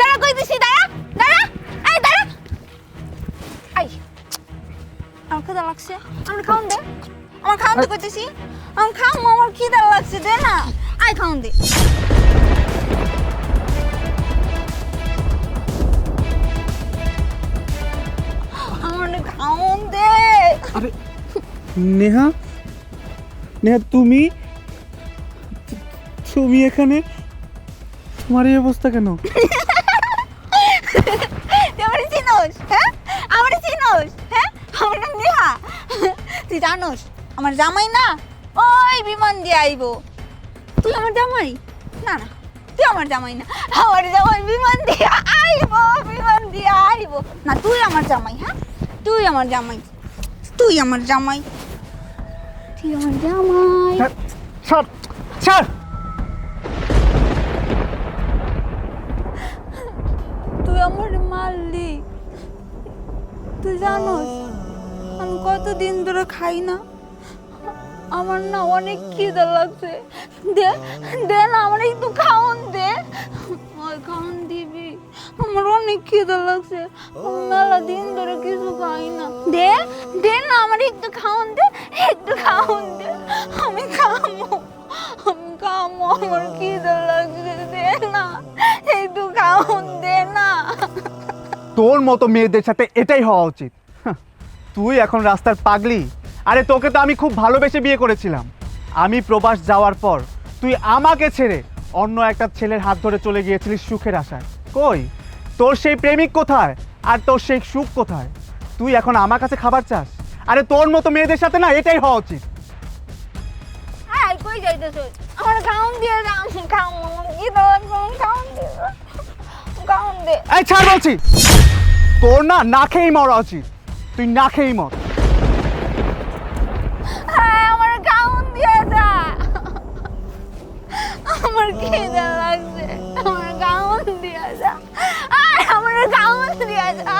দাঁড়া কইতেছি, দাঁড়া দাঁড়া, এই দাঁড়া। আই আমার খিদা লাগছে, আমার খাওন দে, আমার খাওন দে কইতেছি, আমার খাও, আমার খিদা লাগছে, দে না, আই খাওন দে। আমার খাওন দে। আরে নেহা, নেহা তুমি তুমি এখানে, তোমার এই অবস্থা কেন? তুই আমার চিনোস? হ্যাঁ, আমার চিনোস? হ্যাঁ, আমার নাম নেহা। তুই জানোস আমার জামাই না ওই বিমান দিয়ে আইবো। তুই আমার জামাই? না না, তুই আমার জামাই না, আমার জামাই বিমান দিয়ে আইবো, বিমান দিয়ে আইবো না। তুই আমার জামাই, হ্যাঁ, তুই আমার জামাই, তুই আমার জামাই, তুই আমার জামাই। ছাড় ছাড়। তুই আমার মারলি। তুই জানোস আমি কতদিন ধরে খাই না, আমার না অনেক খিদা লাগছে। দে দে না, আমার একটু খাওন দে। ওই খাওন দিবি, আমার অনেক খিদা লাগছে, আমি মেলা দিন ধরে কিছু খাই না। দে দে না, আমার একটু খাওন দে, একটু খাওন দে, আমি খামো, আমি খামো, আমার খিদা লাগছে, দে না, একটু খাওন দে না। তোর মতো মেয়েদের সাথে এটাই হওয়া উচিত। হাহ, তুই এখন রাস্তার পাগলি। আরে তোকে তো আমি খুব ভালোবেসে বিয়ে করেছিলাম। আমি প্রবাস যাওয়ার পর তুই আমাকে ছেড়ে অন্য একটা ছেলের হাত ধরে চলে গিয়েছিলিস সুখের আশায়। কই তোর সেই প্রেমিক কোথায়, আর তোর সেই সুখ কোথায়? তুই এখন আমার কাছে খাবার চাস? আরে তোর মতো মেয়েদের সাথে না এটাই হওয়া উচিত। আই কই যাইতেছস? আমার খাওন দিয়ে যা, আমি খামো, আমার খিদা লাগছে, আমার খাওন দিয়ে যা, খাওন দে। এই ছাড় বলছি, তোর না না খেয়েই মরা উচিত। তুই না খেয়েই মর। আমার খাওন দিয়ে যা, আমার খিদা লাগছে, আমার খাওন দিয়ে যা, আমার খাওন দিয়ে যা।